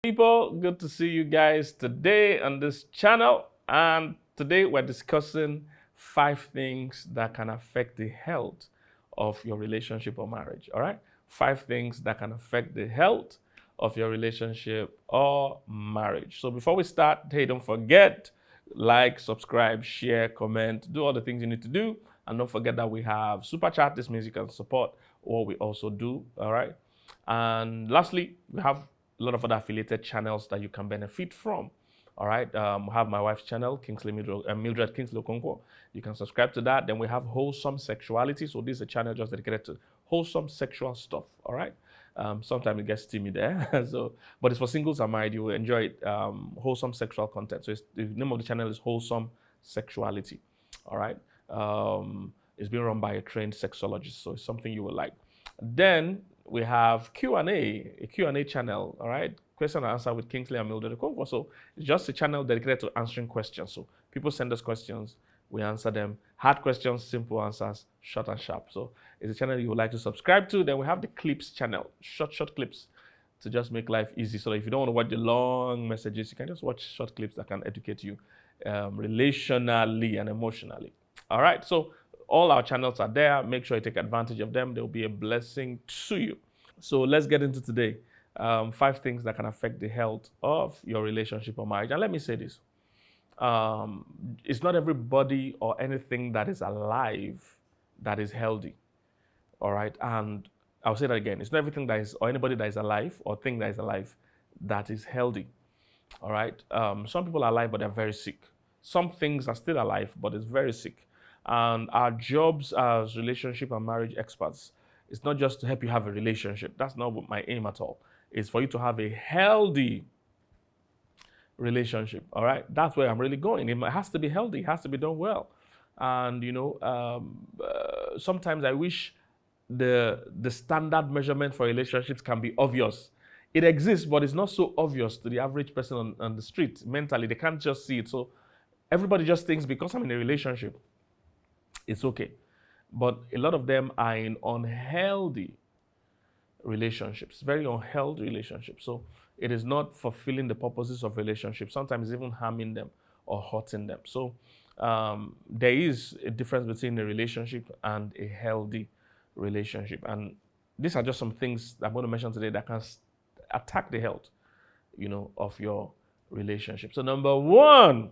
People, good to see you guys today on this channel. And today we're discussing 5 things that can affect the health of your relationship or marriage. All right, 5 things that can affect the health of your relationship or marriage. So before we start, hey, don't forget, like, subscribe, share, comment, do all the things you need to do. And don't forget that we have super chat. This means you can support what we also do. All right. And lastly, we have a lot of other affiliated channels that you can benefit from. All right. We have my wife's channel, Mildred Kingsley Okonkwo. You can subscribe to that. Then we have Wholesome Sexuality. So this is a channel just dedicated to wholesome sexual stuff. All right. Sometimes it gets steamy there. But it's for singles and married. You will enjoy it. Wholesome sexual content. So the name of the channel is Wholesome Sexuality. All right. It's being run by a trained sexologist. So it's something you will like. Then we have a Q&A channel, all right? Question and answer with Kingsley and Mildred Okonkwo. So it's just a channel dedicated to answering questions. So people send us questions, we answer them. Hard questions, simple answers, short and sharp. So it's a channel you would like to subscribe to. Then we have the Clips channel, short clips to just make life easy. So if you don't want to watch the long messages, you can just watch short clips that can educate you relationally and emotionally. All right, so all our channels are there. Make sure you take advantage of them. They'll be a blessing to you. So let's get into today. 5 things that can affect the health of your relationship or marriage. And let me say this. It's not everybody or anything that is alive that is healthy. All right. And I'll say that again. It's not everything that is, or anybody that is alive or thing that is alive that is healthy. All right. Some people are alive, but they're very sick. Some things are still alive, but it's very sick. And our jobs as relationship and marriage experts is not just to help you have a relationship. That's not my aim at all. It's for you to have a healthy relationship. All right, that's where I'm really going. It has to be healthy. It has to be done well. And sometimes I wish the standard measurement for relationships can be obvious. It exists, but it's not so obvious to the average person on the street. Mentally, they can't just see it. So everybody just thinks because I'm in a relationship, it's okay. But a lot of them are in unhealthy relationships, very unhealthy relationships. So it is not fulfilling the purposes of relationships. Sometimes even harming them or hurting them. So there is a difference between a relationship and a healthy relationship. And these are just some things I'm going to mention today that can attack the health, of your relationship. So number one,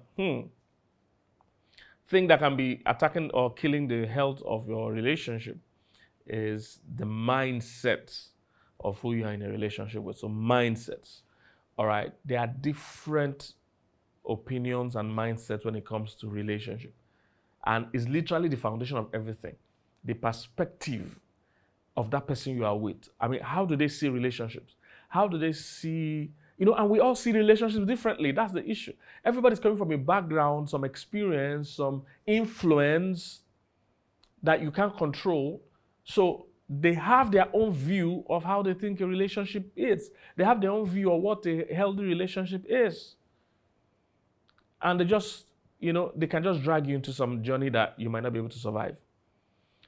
thing that can be attacking or killing the health of your relationship is the mindset of who you are in a relationship with. So mindsets, all right? There are different opinions and mindsets when it comes to relationship. And it's literally the foundation of everything. The perspective of that person you are with. I mean, how do they see relationships? How do they see, and we all see relationships differently. That's the issue. Everybody's coming from a background, some experience, some influence that you can't control. So they have their own view of how they think a relationship is. They have their own view of what a healthy relationship is. And they just, they can just drag you into some journey that you might not be able to survive.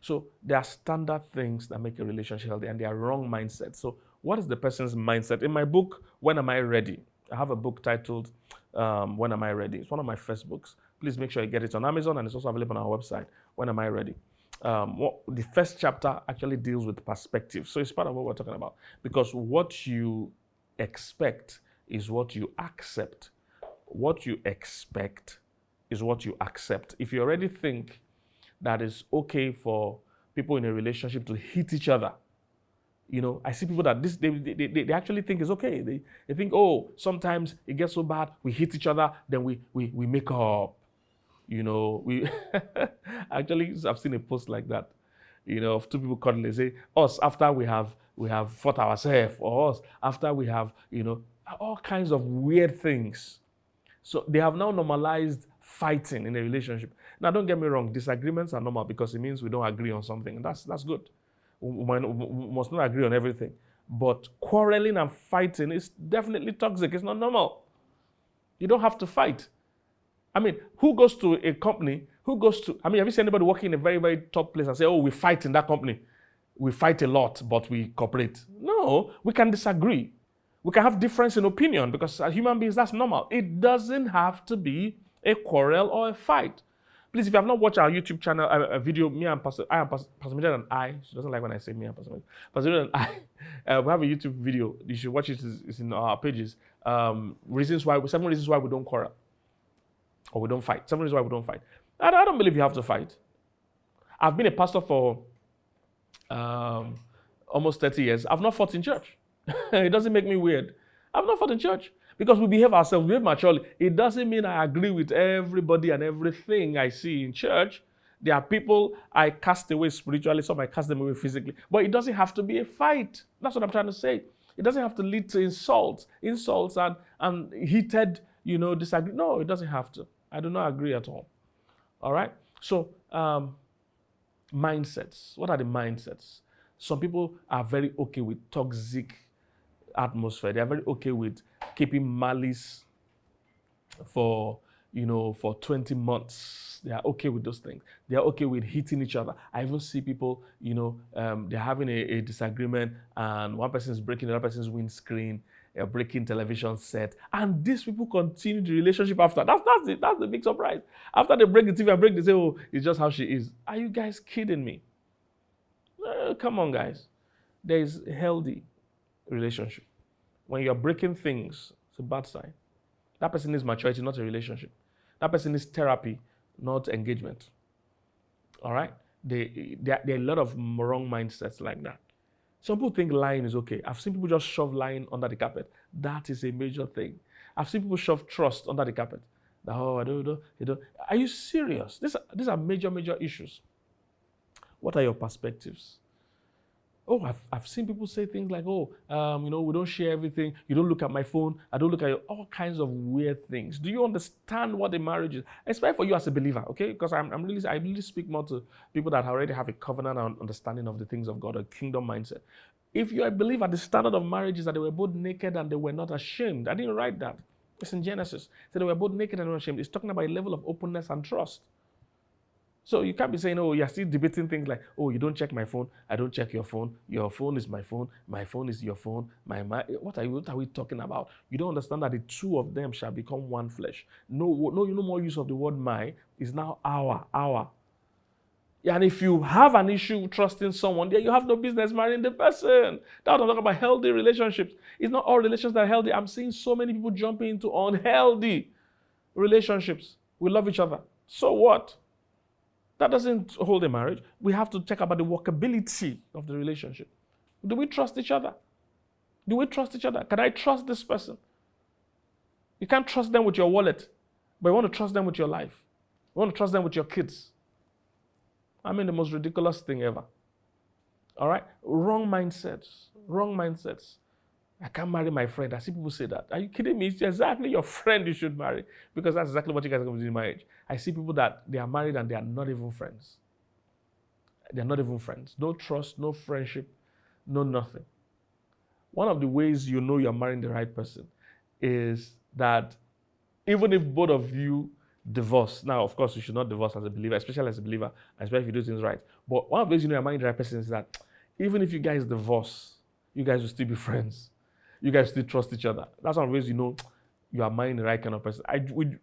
So there are standard things that make a relationship healthy, and they are wrong mindsets. So what is the person's mindset? In my book, When Am I Ready? I have a book titled When Am I Ready? It's one of my first books. Please make sure you get it on Amazon, and it's also available on our website, When Am I Ready? The first chapter actually deals with perspective. So it's part of what we're talking about. Because what you expect is what you accept. What you expect is what you accept. If you already think that it's okay for people in a relationship to hit each other, I see people that they actually think it's okay. They think, oh, sometimes it gets so bad, we hit each other, then we make up. We actually, I've seen a post like that, of 2 people cuddling. They say, us after we have fought ourselves, or us after we have, all kinds of weird things. So they have now normalized fighting in a relationship. Now, don't get me wrong, disagreements are normal because it means we don't agree on something. That's good. We must not agree on everything. But quarreling and fighting is definitely toxic. It's not normal. You don't have to fight. I mean, who goes to a company, have you seen anybody working in a very, very top place and say, oh, we fight in that company. We fight a lot, but we cooperate. No, we can disagree. We can have difference in opinion because as human beings, that's normal. It doesn't have to be a quarrel or a fight. Please, if you have not watched our YouTube channel, a video, me and Pastor Mildred and I, she doesn't like when I say me and Pastor Mildred. Pastor Mildred and I, we have a YouTube video. You should watch it. It's in our pages. 7 reasons why we don't quarrel or we don't fight. 7 reasons why we don't fight. I don't believe you have to fight. I've been a pastor for almost 30 years. I've not fought in church. It doesn't make me weird. I've not fought in church because we behave ourselves, we behave maturely. It doesn't mean I agree with everybody and everything I see in church. There are people I cast away spiritually, some I cast them away physically. But it doesn't have to be a fight. That's what I'm trying to say. It doesn't have to lead to insults and heated, disagree. No, it doesn't have to. I do not agree at all. All right? So, mindsets. What are the mindsets? Some people are very okay with toxic atmosphere. They are very okay with keeping malice for 20 months. They are okay with those things. They are okay with hitting each other. I even see people, they're having a disagreement and one person is breaking the other person's windscreen, breaking television set, and these people continue the relationship after. That's the big surprise. After they break the TV and break, they say, "Oh, it's just how she is." Are you guys kidding me? Come on, guys. There is a healthy relationship. When you're breaking things, it's a bad sign. That person needs maturity, not a relationship. That person needs therapy, not engagement. All right? There are a lot of wrong mindsets like that. Some people think lying is okay. I've seen people just shove lying under the carpet. That is a major thing. I've seen people shove trust under the carpet. I don't. Are you serious? These are major, major issues. What are your perspectives? Oh, I've seen people say things like, we don't share everything. You don't look at my phone. I don't look at all kinds of weird things. Do you understand what a marriage is? Especially for you as a believer, okay? Because I really speak more to people that already have a covenant and understanding of the things of God, a kingdom mindset. If you're a believer, the standard of marriage is that they were both naked and they were not ashamed. I didn't write that. It's in Genesis. So they were both naked and not ashamed. It's talking about a level of openness and trust. So you can't be saying, you're still debating things like, you don't check my phone, I don't check your phone is my phone is your phone, what are we talking about? You don't understand that the two of them shall become one flesh. No more use of the word my, is now our. And if you have an issue trusting someone, then you have no business marrying the person. That's what I'm talking about, healthy relationships. It's not all relationships that are healthy. I'm seeing so many people jumping into unhealthy relationships. We love each other. So what? That doesn't hold a marriage. We have to check about the workability of the relationship. Do we trust each other? Do we trust each other? Can I trust this person? You can't trust them with your wallet, but you want to trust them with your life. You want to trust them with your kids. I mean, the most ridiculous thing ever. All right? Wrong mindsets. Wrong mindsets. I can't marry my friend. I see people say that. Are you kidding me? It's exactly your friend you should marry, because that's exactly what you guys are going to do in marriage. I see people that they are married and they are not even friends. They are not even friends. No trust, no friendship, no nothing. One of the ways you know you're marrying the right person is that even if both of you divorce, now of course you should not divorce as a believer, especially as a believer, especially if you do things right. But one of the ways you know you're marrying the right person is that even if you guys divorce, you guys will still be friends. You guys still trust each other. That's one of the ways you know you are marrying the right kind of person.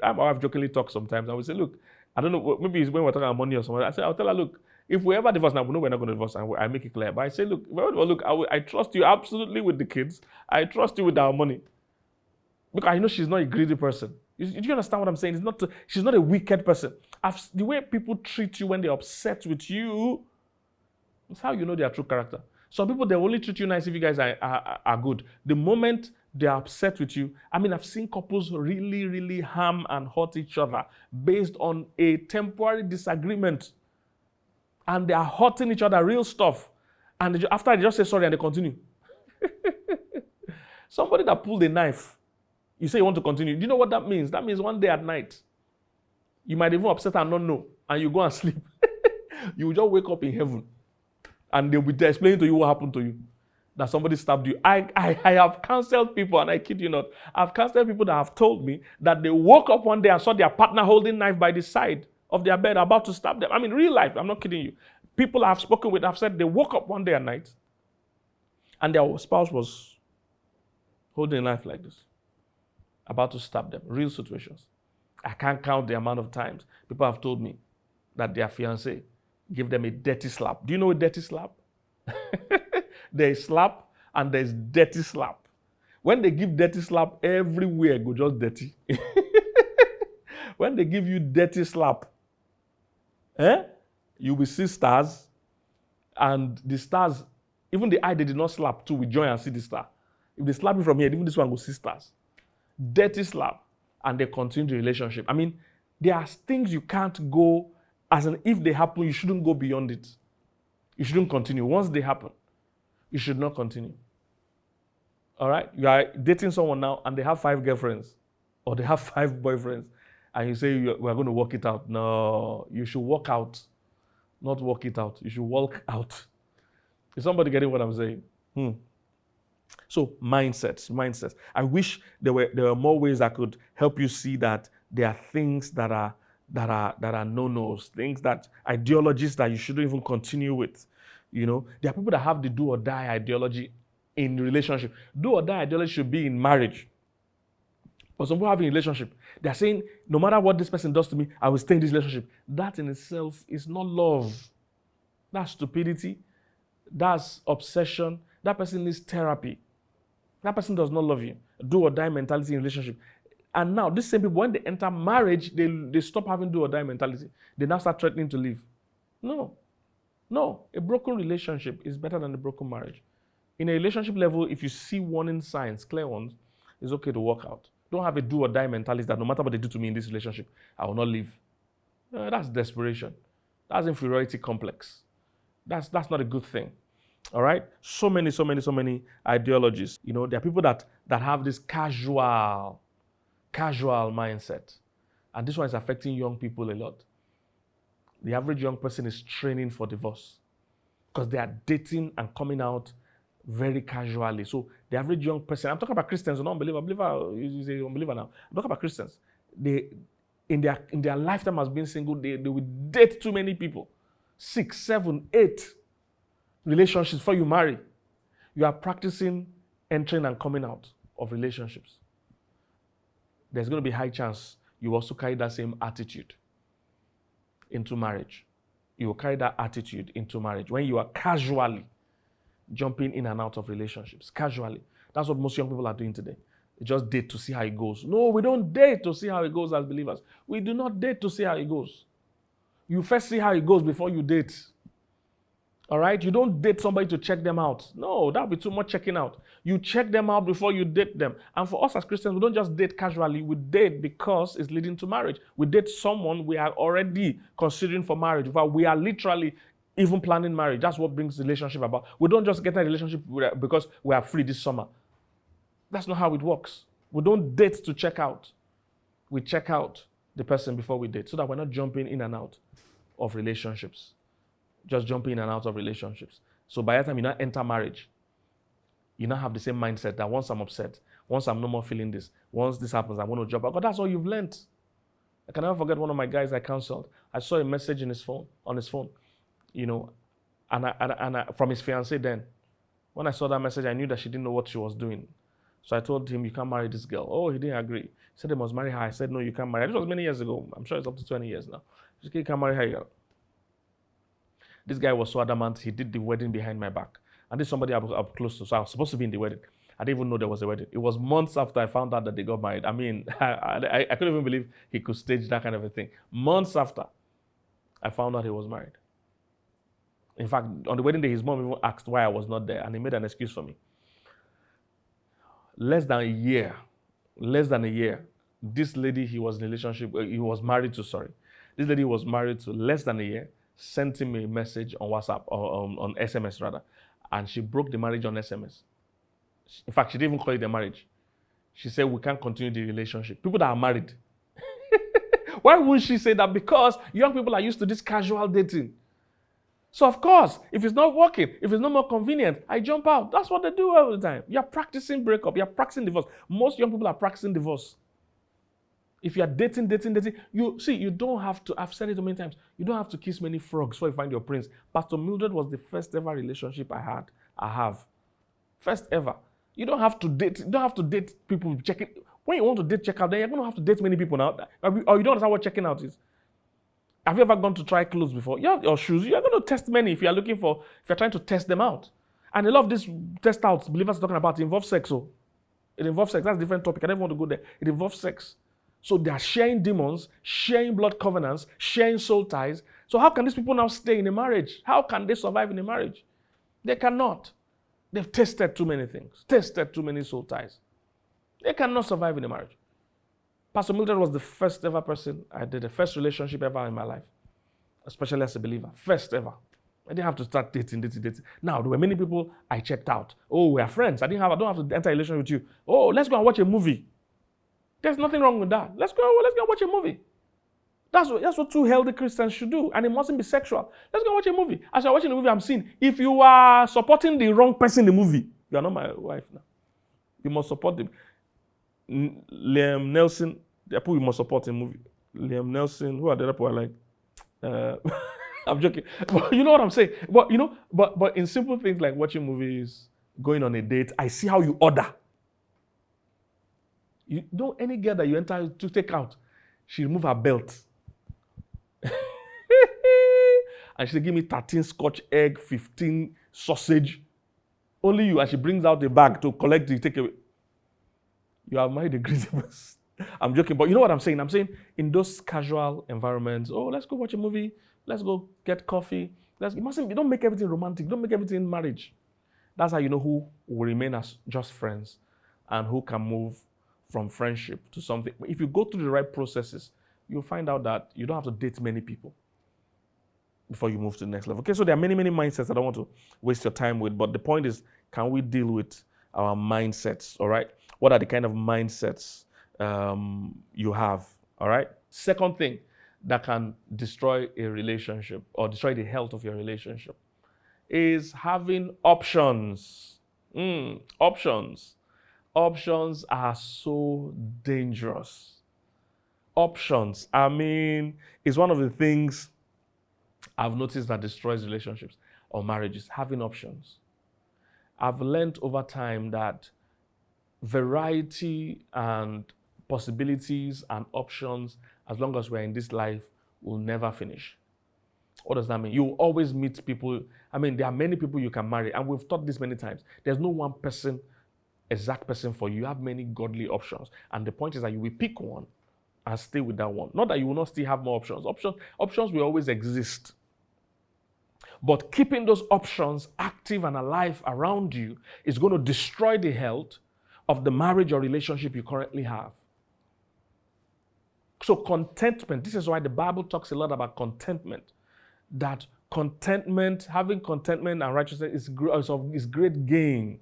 My wife jokingly talk sometimes. I would say, look, I don't know, maybe it's when we're talking about money or something. I'll tell her, look, if we ever divorce, now we know we're not going to divorce, and I make it clear. But I say, look, I trust you absolutely with the kids. I trust you with our money. Because I know she's not a greedy person. Do you understand what I'm saying? She's not a wicked person. The way people treat you when they're upset with you, it's how you know their true character. Some people, they only treat you nice if you guys are good. The moment they're upset with you, I've seen couples really, really harm and hurt each other based on a temporary disagreement. And they are hurting each other, real stuff. And after they just say sorry and they continue. Somebody that pulled a knife, you say you want to continue. Do you know what that means? That means one day at night, you might even upset and not know, and you go and sleep. You will just wake up in heaven. And they'll be explaining to you what happened to you. That somebody stabbed you. I have counseled people, and I kid you not, I've counseled people that have told me that they woke up one day and saw their partner holding a knife by the side of their bed about to stab them. Real life, I'm not kidding you. People I've spoken with have said they woke up one day at night and their spouse was holding a knife like this, about to stab them. Real situations. I can't count the amount of times people have told me that their fiancé give them a dirty slap. Do you know a dirty slap? There is slap and there is dirty slap. When they give dirty slap, everywhere go just dirty. When they give you dirty slap, you will see stars, and the stars, even the eye they did not slap too, will join and see the star. If they slap you from here, even this one will see stars. Dirty slap, and they continue the relationship. I mean, there are things you can't go, as in if they happen, you shouldn't go beyond it. You shouldn't continue. Once they happen, you should not continue. All right? You are dating someone now and they have 5 girlfriends or they have 5 boyfriends, and you say we're going to work it out. No, you should walk out, not work it out. You should walk out. Is somebody getting what I'm saying? So mindsets. I wish there were more ways I could help you see that there are things that are no-nos, things that ideologies that you shouldn't even continue with. You know, there are people that have the do or die ideology in relationship. Do or die ideology should be in marriage. But some people have a relationship. They're saying, no matter what this person does to me, I will stay in this relationship. That in itself is not love. That's stupidity. That's obsession. That person needs therapy. That person does not love you. Do or die mentality in relationship. And now, these same people, when they enter marriage, they stop having do or die mentality. They now start threatening to leave. No. A broken relationship is better than a broken marriage. In a relationship level, if you see warning signs, clear ones, it's okay to walk out. Don't have a do or die mentality that no matter what they do to me in this relationship, I will not leave. That's desperation. That's inferiority complex. That's not a good thing. All right? So many ideologies. You know, there are people that have this casual mindset. And this one is affecting young people a lot. The average young person is training for divorce because they are dating and coming out very casually. So the average young person, I'm talking about Christians, not unbeliever. Unbeliever is an unbeliever now. I'm talking about Christians. They, in their lifetime as being single, they will date too many people. 6, 7, 8 relationships before you marry. You are practicing entering and coming out of relationships. There's going to be a high chance you also carry that same attitude into marriage. You will carry that attitude into marriage when you are casually jumping in and out of relationships. Casually. That's what most young people are doing today. They just date to see how it goes. No, we don't date to see how it goes as believers. We do not date to see how it goes. You first see how it goes before you date. All right? You don't date somebody to check them out. No, that would be too much checking out. You check them out before you date them. And for us as Christians, we don't just date casually. We date because it's leading to marriage. We date someone we are already considering for marriage. In fact, we are literally even planning marriage. That's what brings relationship about. We don't just get a relationship because we are free this summer. That's not how it works. We don't date to check out. We check out the person before we date so that we're not jumping in and out of relationships. Just jumping in and out of relationships. So by the time you now enter marriage, you now have the same mindset that once I'm upset, once I'm no more feeling this, once this happens, I want to jump out. But that's all you've learned. I can never forget one of my guys I counseled. I saw a message on his phone, you know, and from his fiancée then. When I saw that message, I knew that she didn't know what she was doing. So I told him, you can't marry this girl. Oh, he didn't agree. He said they must marry her. I said, no, you can't marry her. This was many years ago. I'm sure it's up to 20 years now. He said, you can't marry her. This guy was so adamant, he did the wedding behind my back. And this is somebody I was up close to, so I was supposed to be in the wedding. I didn't even know there was a wedding. It was months after I found out that they got married. I mean, I couldn't even believe he could stage that kind of a thing. Months after I found out he was married. In fact, on the wedding day, his mom even asked why I was not there, and he made an excuse for me. Less than a year, this lady he was married to, this lady he was married to less than a year, sent him a message on WhatsApp, or on SMS rather, and she broke the marriage on SMS. In fact, she didn't even call it a marriage. She said, we can't continue the relationship. People that are married. Why wouldn't she say that? Because young people are used to this casual dating. So of course, if it's not working, if it's no more convenient, I jump out. That's what they do all the time. You're practicing breakup. You're practicing divorce. Most young people are practicing divorce. If you're dating, you don't have to, I've said it many times, you don't have to kiss many frogs before you find your prince. Pastor Mildred was the first ever relationship I have. First ever. You don't have to date. You don't have to date people checking. When you want to date checkout, then you're going to have to date many people now. Or you don't understand what checking out is. Have you ever gone to try clothes before? Your shoes. You're going to test many if you're trying to test them out. And a lot of these test outs, believers are talking about, involve sex. So it involves sex. That's a different topic. I don't want to go there. It involves sex. So they are sharing demons, sharing blood covenants, sharing soul ties. So how can these people now stay in a marriage? How can they survive in a marriage? They cannot. They've tested too many things, tested too many soul ties. They cannot survive in a marriage. Pastor Mildred was the first ever person I did, the first relationship ever in my life, especially as a believer. First ever. I didn't have to start dating. Now, there were many people I checked out. Oh, we are friends. I don't have to enter a relationship with you. Oh, let's go and watch a movie. There's nothing wrong with that. Let's go watch a movie. That's what two healthy Christians should do. And it mustn't be sexual. Let's go watch a movie. As you're watching the movie, I'm seeing, if you are supporting the wrong person in the movie, you are not my wife now. You must support them. Liam Nelson, the people you must support in the movie. Liam Nelson, who are the other people I like? I'm joking. But you know what I'm saying? But in simple things like watching movies, going on a date, I see how you order. You know, any girl that you enter to take out, she remove her belt. And she give me 13 scotch egg, 15 sausage. Only you, and she brings out the bag to collect the takeaway. You have married a greedy person. I'm joking, but you know what I'm saying? I'm saying in those casual environments, oh, let's go watch a movie, let's go get coffee. You don't make everything romantic, don't make everything marriage. That's how you know who will remain as just friends and who can move from friendship to something. If you go through the right processes, you'll find out that you don't have to date many people before you move to the next level. Okay, so there are many, many mindsets I don't want to waste your time with, but the point is, can we deal with our mindsets, all right? What are the kind of mindsets you have, all right? Second thing that can destroy a relationship or destroy the health of your relationship is having options. Options. Options are so dangerous. Options, I mean, is one of the things I've noticed that destroys relationships or marriages, having options. I've learned over time that variety and possibilities and options, as long as we're in this life, will never finish. What does that mean? You will always meet people. I mean, there are many people you can marry, and we've taught this many times. There's no one person, exact person for you. You have many godly options. And the point is that you will pick one and stay with that one. Not that you will not still have more options. Options will always exist. But keeping those options active and alive around you is going to destroy the health of the marriage or relationship you currently have. So contentment, this is why the Bible talks a lot about contentment. That contentment, having contentment and righteousness is great gain.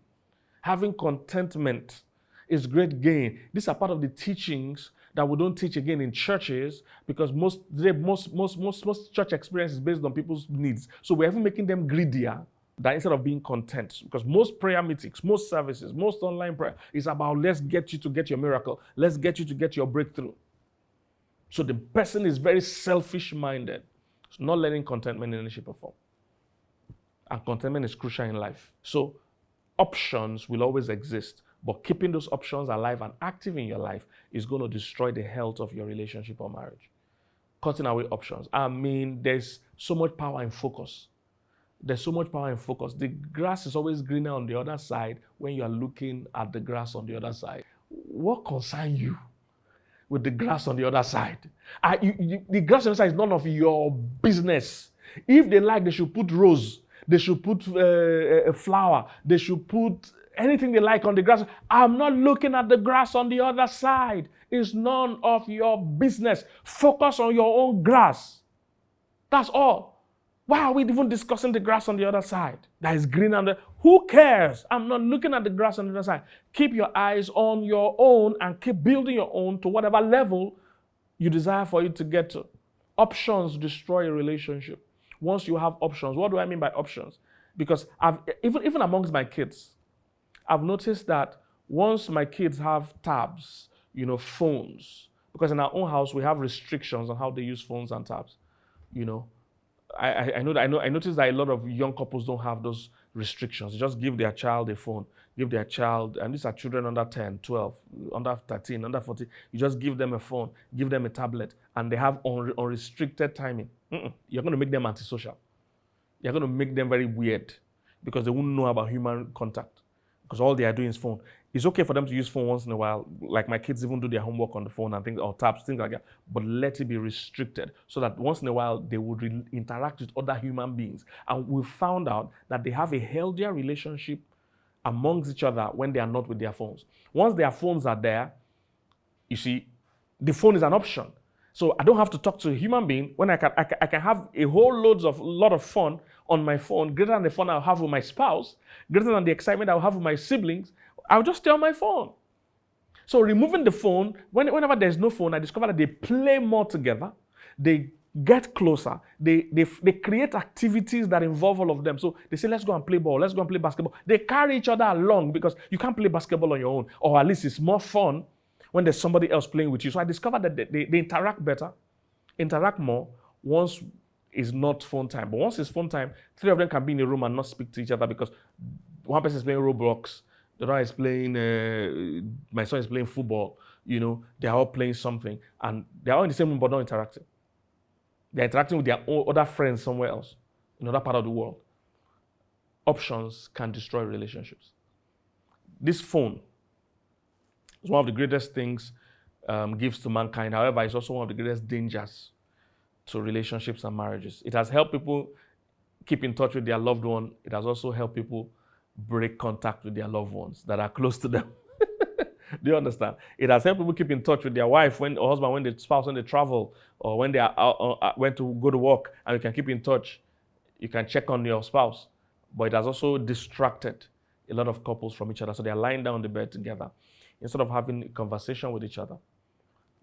Having contentment is great gain. These are part of the teachings that we don't teach again in churches, because most church experience is based on people's needs. So we're even making them greedier than instead of being content. Because most prayer meetings, most services, most online prayer is about let's get you to get your miracle. Let's get you to get your breakthrough. So the person is very selfish-minded. It's not learning contentment in any shape or form. And contentment is crucial in life. So options will always exist, but keeping those options alive and active in your life is going to destroy the health of your relationship or marriage. Cutting away options. I mean, there's so much power in focus. There's so much power in focus. The grass is always greener on the other side when you are looking at the grass on the other side. What concerns you with the grass on the other side? The grass on the other side is none of your business. If they like, they should put rose. They should put a flower. They should put anything they like on the grass. I'm not looking at the grass on the other side. It's none of your business. Focus on your own grass. That's all. Why are we even discussing the grass on the other side that is green and who cares? I'm not looking at the grass on the other side. Keep your eyes on your own and keep building your own to whatever level you desire for it to get to. Options destroy a relationship. Once you have options, what do I mean by options? Because even amongst my kids, I've noticed that once my kids have tabs, phones, because in our own house we have restrictions on how they use phones and tabs, I noticed that a lot of young couples don't have those restrictions. They just give their child a phone, give their child, and these are children under 10, 12, under 13, under 14, you just give them a phone, give them a tablet, and they have unrestricted timing. You're going to make them antisocial. You're going to make them very weird because they won't know about human contact because all they are doing is phone. It's okay for them to use phone once in a while, like my kids even do their homework on the phone and things, or tabs, things like that, but let it be restricted so that once in a while they would interact with other human beings. And we found out that they have a healthier relationship amongst each other when they are not with their phones. Once their phones are there, you see, the phone is an option. So I don't have to talk to a human being when I can have a lot of fun on my phone, greater than the fun I'll have with my spouse, greater than the excitement I'll have with my siblings. I'll just stay on my phone. So removing the phone, whenever there's no phone, I discover that they play more together. They get closer. They create activities that involve all of them. So they say, let's go and play ball. Let's go and play basketball. They carry each other along because you can't play basketball on your own. Or at least it's more fun when there's somebody else playing with you. So I discovered that they interact better, interact more once it's not phone time. But once it's phone time, 3 of them can be in a room and not speak to each other because one person is playing Roblox, the other is playing, my son is playing football. They're all playing something. And they're all in the same room but not interacting. They're interacting with their own other friends somewhere else, in another part of the world. Options can destroy relationships. This phone is one of the greatest things gives to mankind. However, it's also one of the greatest dangers to relationships and marriages. It has helped people keep in touch with their loved one. It has also helped people break contact with their loved ones that are close to them. Do you understand? It has helped people keep in touch with their wife or husband when they travel, or when they are out, went to go to work, and you can keep in touch. You can check on your spouse. But it has also distracted a lot of couples from each other. So they are lying down on the bed together. Instead of having a conversation with each other,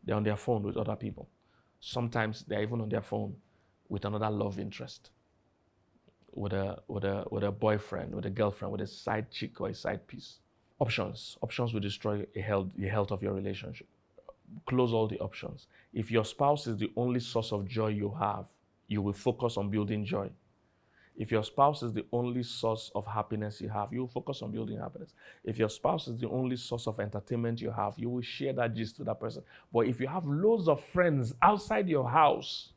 they're on their phone with other people. Sometimes they're even on their phone with another love interest, with a boyfriend, with a girlfriend, with a side chick or a side piece. Options will destroy the health of your relationship. Close all the options. If your spouse is the only source of joy you have, you will focus on building joy. If your spouse is the only source of happiness you have, you will focus on building happiness. If your spouse is the only source of entertainment you have, you will share that gist with that person. But if you have loads of friends outside your house,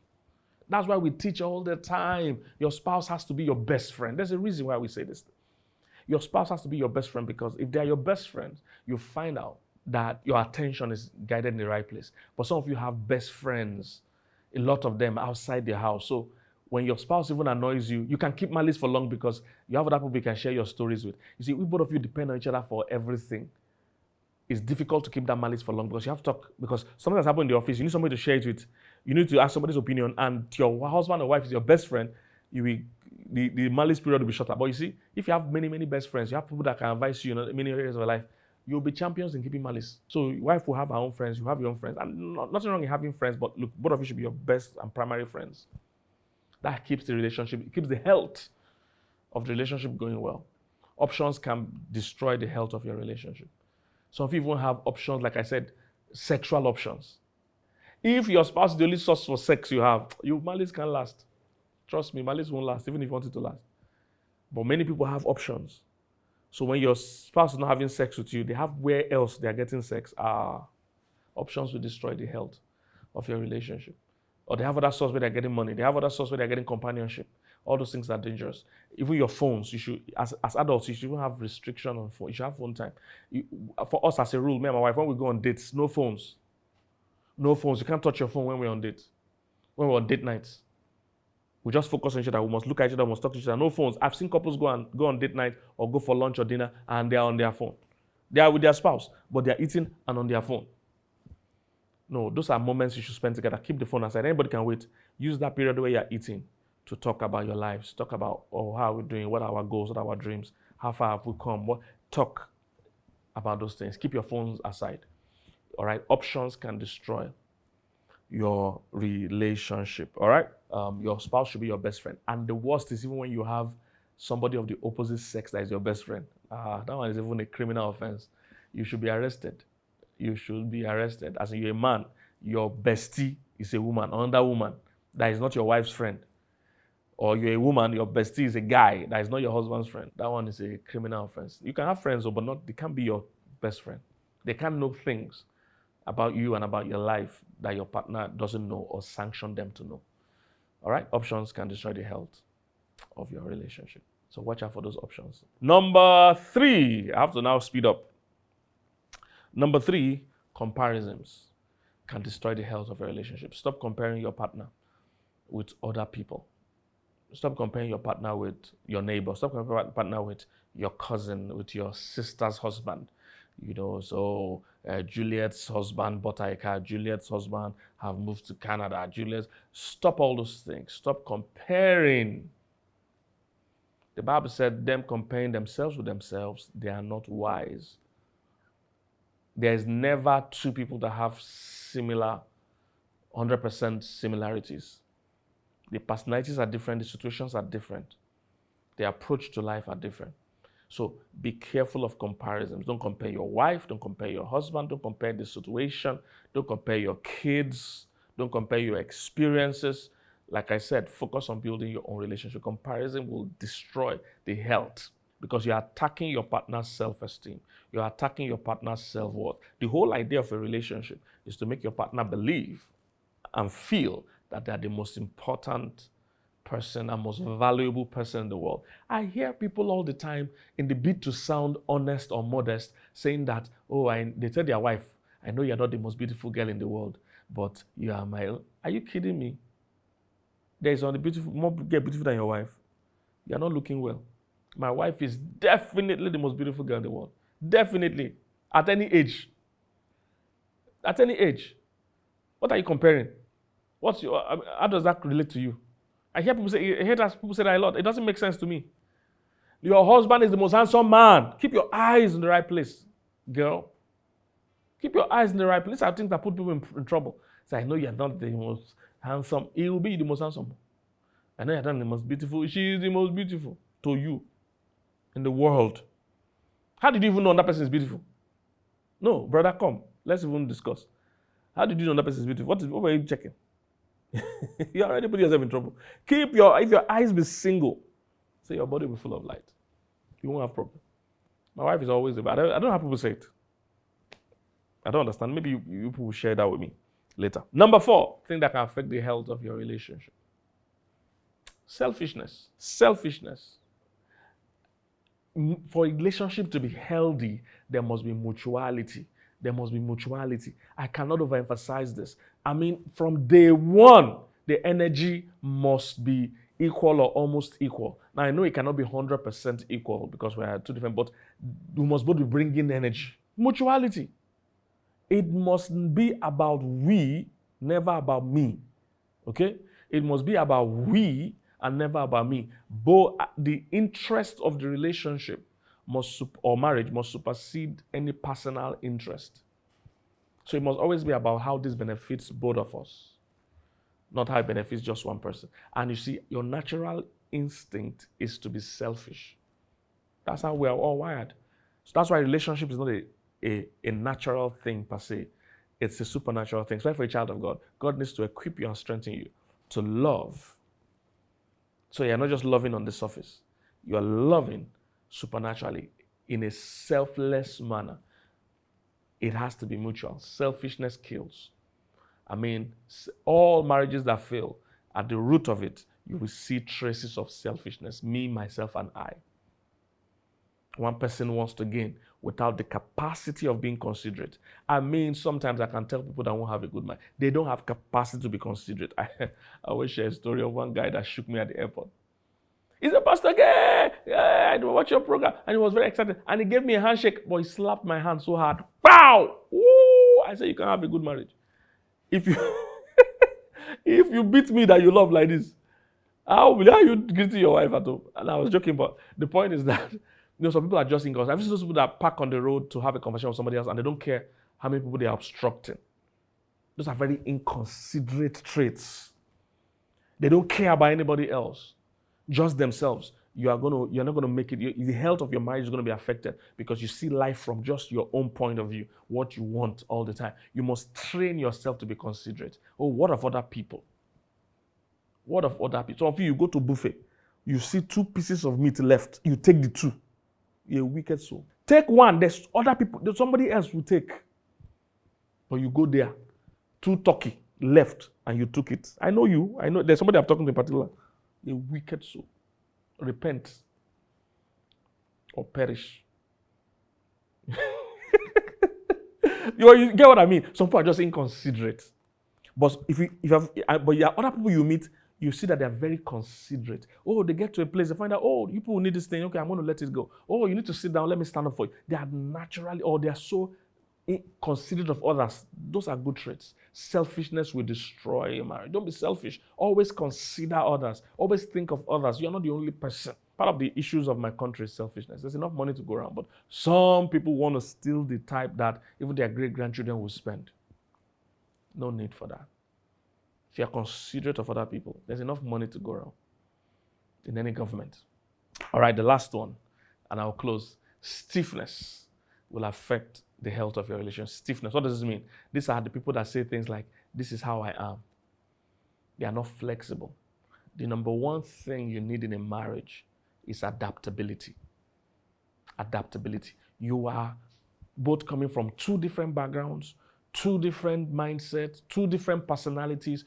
that's why we teach all the time, your spouse has to be your best friend. There's a reason why we say this. Your spouse has to be your best friend because if they're your best friends, you find out that your attention is guided in the right place. But some of you have best friends, a lot of them outside the house. So when your spouse even annoys you, you can keep malice for long because you have other people you can share your stories with. You see, if both of you depend on each other for everything, it's difficult to keep that malice for long because you have to talk, because something that's happened in the office, you need somebody to share it with. You need to ask somebody's opinion, and your husband or wife is your best friend, the malice period will be shorter. But you see, if you have many, many best friends, you have people that can advise you in many areas of your life, you'll be champions in keeping malice. So your wife will have her own friends, you have your own friends. And nothing wrong in having friends, but look, both of you should be your best and primary friends. That keeps the relationship, it keeps the health of the relationship going well. Options can destroy the health of your relationship. Some people have options, like I said, sexual options. If your spouse is the only source for sex you have, your malice can't last. Trust me, malice won't last, even if you want it to last. But many people have options. So when your spouse is not having sex with you, they have where else they are getting sex. Options will destroy the health of your relationship. Or they have other source where they're getting money. They have other source where they're getting companionship. All those things are dangerous. Even your phones, you should, as adults, you should even have restriction on phone. You should have phone time. For us as a rule, me and my wife, when we go on dates, no phones. No phones. You can't touch your phone when we're on dates. When we're on date nights. We just focus on each other. We must look at each other. We must talk to each other. No phones. I've seen couples go on date night or go for lunch or dinner and they are on their phone. They are with their spouse, but they are eating and on their phone. No, those are moments you should spend together. Keep the phone aside. Anybody can wait. Use that period where you're eating to talk about your lives. Talk about, how we're doing, what are our goals, what are our dreams, how far have we come. Talk about those things. Keep your phones aside. All right? Options can destroy your relationship. All right? Your spouse should be your best friend. And the worst is even when you have somebody of the opposite sex that is your best friend. That one is even a criminal offense. You should be arrested. You should be arrested. As you're a man, your bestie is a woman, another woman that is not your wife's friend. Or you're a woman, your bestie is a guy that is not your husband's friend. That one is a criminal offense. You can have friends, but not they can't be your best friend. They can't know things about you and about your life that your partner doesn't know or sanction them to know. All right? Options can destroy the health of your relationship. So watch out for those options. Number 3, I have to now speed up. Number 3, comparisons can destroy the health of a relationship. Stop comparing your partner with other people. Stop comparing your partner with your neighbor. Stop comparing your partner with your cousin, with your sister's husband. So Juliet's husband bought a car. Juliet's husband have moved to Canada. Stop all those things. Stop comparing. The Bible said them comparing themselves with themselves, they are not wise. There's never two people that have similar, 100% similarities. The personalities are different, the situations are different. The approach to life are different. So be careful of comparisons. Don't compare your wife, don't compare your husband, don't compare the situation, don't compare your kids, don't compare your experiences. Like I said, focus on building your own relationship. Comparison will destroy the health because you're attacking your partner's self-esteem. You're attacking your partner's self-worth. The whole idea of a relationship is to make your partner believe and feel that they're the most important person and most valuable person in the world. I hear people all the time in the bid to sound honest or modest saying that, they tell their wife, I know you're not the most beautiful girl in the world, but you are my own. Are you kidding me? There's only more girl beautiful than your wife. You're not looking well. My wife is definitely the most beautiful girl in the world. Definitely. At any age. At any age. What are you comparing? How does that relate to you? I hear people say that a lot. It doesn't make sense to me. Your husband is the most handsome man. Keep your eyes in the right place, girl. Keep your eyes in the right place. These are things that put people in trouble. So I know you're not the most handsome. He will be the most handsome. I know you're not the most beautiful. She is the most beautiful to you in the world. How did you even know that person is beautiful? No, brother, come. Let's even discuss. How did you know that person is beautiful? What were you checking? You already put yourself in trouble. If your eyes be single, so your body will be full of light. You won't have problem. My wife is always about it. I don't know how people say it. I don't understand. Maybe you people will share that with me later. Number 4, thing that can affect the health of your relationship. Selfishness. Selfishness. For a relationship to be healthy, there must be mutuality. There must be mutuality. I cannot overemphasize this. I mean, from day one, the energy must be equal or almost equal. Now, I know it cannot be 100% equal because we are two different, but we must both be bringing energy. Mutuality. It must be about we, never about me. Okay? It must be about we and never about me. Both the interest of the relationship or marriage must supersede any personal interest. So it must always be about how this benefits both of us, not how it benefits just one person. And you see, your natural instinct is to be selfish. That's how we are all wired. So that's why relationship is not a natural thing per se. It's a supernatural thing. Especially for a child of God. God needs to equip you and strengthen you to love. So you're not just loving on the surface. You're loving supernaturally in a selfless manner. It has to be mutual. Selfishness kills. I mean, all marriages that fail, at the root of it, you will see traces of selfishness. Me, myself, and I. One person wants to gain without the capacity of being considerate. I mean, sometimes I can tell people that won't have a good mind. They don't have capacity to be considerate. I always share a story of one guy that shook me at the airport. He's a pastor guy. I watch your program. And he was very excited. And he gave me a handshake, but he slapped my hand so hard. Pow! Woo! I said, you can have a good marriage. If you beat me that you love like this, how are you greeting your wife at home? And I was joking, but the point is that some people are just inconsiderate. I've seen those people that park on the road to have a conversation with somebody else and they don't care how many people they are obstructing. Those are very inconsiderate traits. They don't care about anybody else, just themselves. You're not going to make it. The health of your marriage is going to be affected because you see life from just your own point of view, what you want all the time. You must train yourself to be considerate. Oh, what of other people? What of other people? Some of you go to buffet, you see 2 pieces of meat left, you take the 2. You're a wicked soul. Take one, there's other people, there's somebody else will take. But you go there, 2 turkey left, and you took it. I know you. I know there's somebody I'm talking to in particular. A wicked soul. Repent or perish. You get what I mean? Some people are just inconsiderate. But but there are other people you meet, you see that they're very considerate. Oh, they get to a place, they find out, oh, you people need this thing. Okay, I'm going to let it go. Oh, you need to sit down. Let me stand up for you. They are naturally, or they are so considerate of others. Those are good traits. Selfishness will destroy a marriage. Don't be selfish. Always consider others. Always think of others. You're not the only person. Part of the issues of my country is selfishness. There's enough money to go around, but some people want to steal the type that even their great-grandchildren will spend. No need for that. If you're considerate of other people, there's enough money to go around in any government. All right, the last one, and I'll close. Stiffness will affect the health of your relationship. Stiffness, what does this mean? These are the people that say things like, this is how I am. They are not flexible. The number one thing you need in a marriage is adaptability. Adaptability. You are both coming from 2 different backgrounds, 2 different mindsets, 2 different personalities.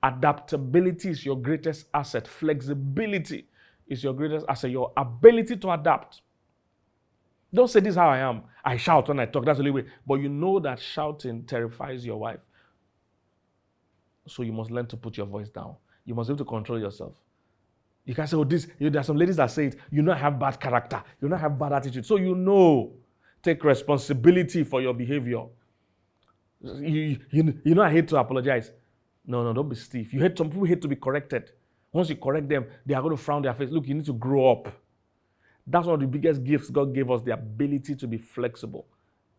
Adaptability is your greatest asset. Flexibility is your greatest asset. Your ability to adapt. Don't say this is how I am. I shout when I talk. That's the only way. But you know that shouting terrifies your wife. So you must learn to put your voice down. You must be able to control yourself. You can say, oh, this, there are some ladies that say it, you not have bad character. You not have bad attitude. So you know, take responsibility for your behavior. You know I hate to apologize. No, don't be stiff. Some people hate to be corrected. Once you correct them, they are going to frown their face. Look, you need to grow up. That's one of the biggest gifts God gave us, the ability to be flexible.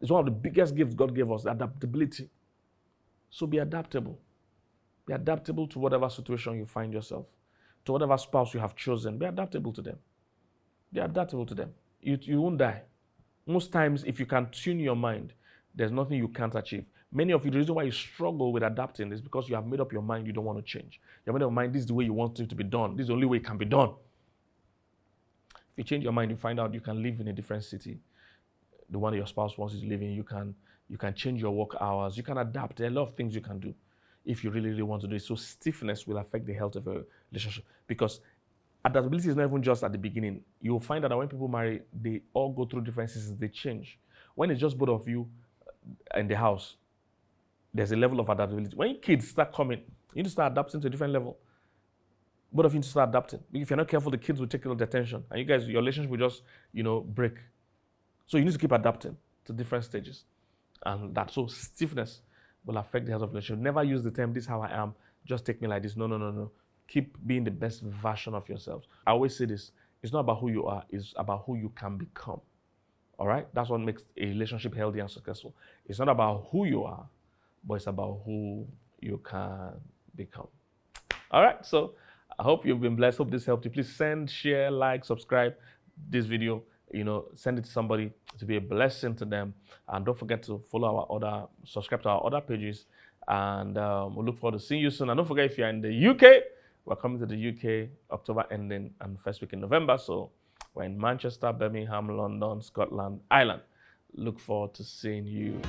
It's one of the biggest gifts God gave us, the adaptability. So be adaptable. Be adaptable to whatever situation you find yourself, to whatever spouse you have chosen. Be adaptable to them. Be adaptable to them. You won't die. Most times, if you can tune your mind, there's nothing you can't achieve. Many of you, the reason why you struggle with adapting is because you have made up your mind you don't want to change. You have made up your mind this is the way you want it to be done. This is the only way it can be done. If you change your mind, you find out you can live in a different city. The one that your spouse wants you to live in, you can change your work hours. You can adapt. There are a lot of things you can do if you really, really want to do it. So stiffness will affect the health of a relationship because adaptability is not even just at the beginning. You'll find that when people marry, they all go through different seasons. They change. When it's just both of you in the house, there's a level of adaptability. When kids start coming, you need to start adapting to a different level. Both of you need to start adapting. If you're not careful, the kids will take a lot of attention. And you guys, your relationship will just, break. So you need to keep adapting to different stages. And that, so stiffness will affect the health of the relationship. Never use the term, this is how I am, just take me like this. No. Keep being the best version of yourselves. I always say this, it's not about who you are, it's about who you can become. All right? That's what makes a relationship healthy and successful. It's not about who you are, but it's about who you can become. All right, so I hope you've been blessed. Hope this helped you. Please send, share, like, subscribe this video. Send it to somebody to be a blessing to them. And don't forget to subscribe to our other pages. And we'll look forward to seeing you soon. And don't forget, if you're in the UK, we're coming to the UK October ending and first week in November. So we're in Manchester, Birmingham, London, Scotland, Ireland. Look forward to seeing you.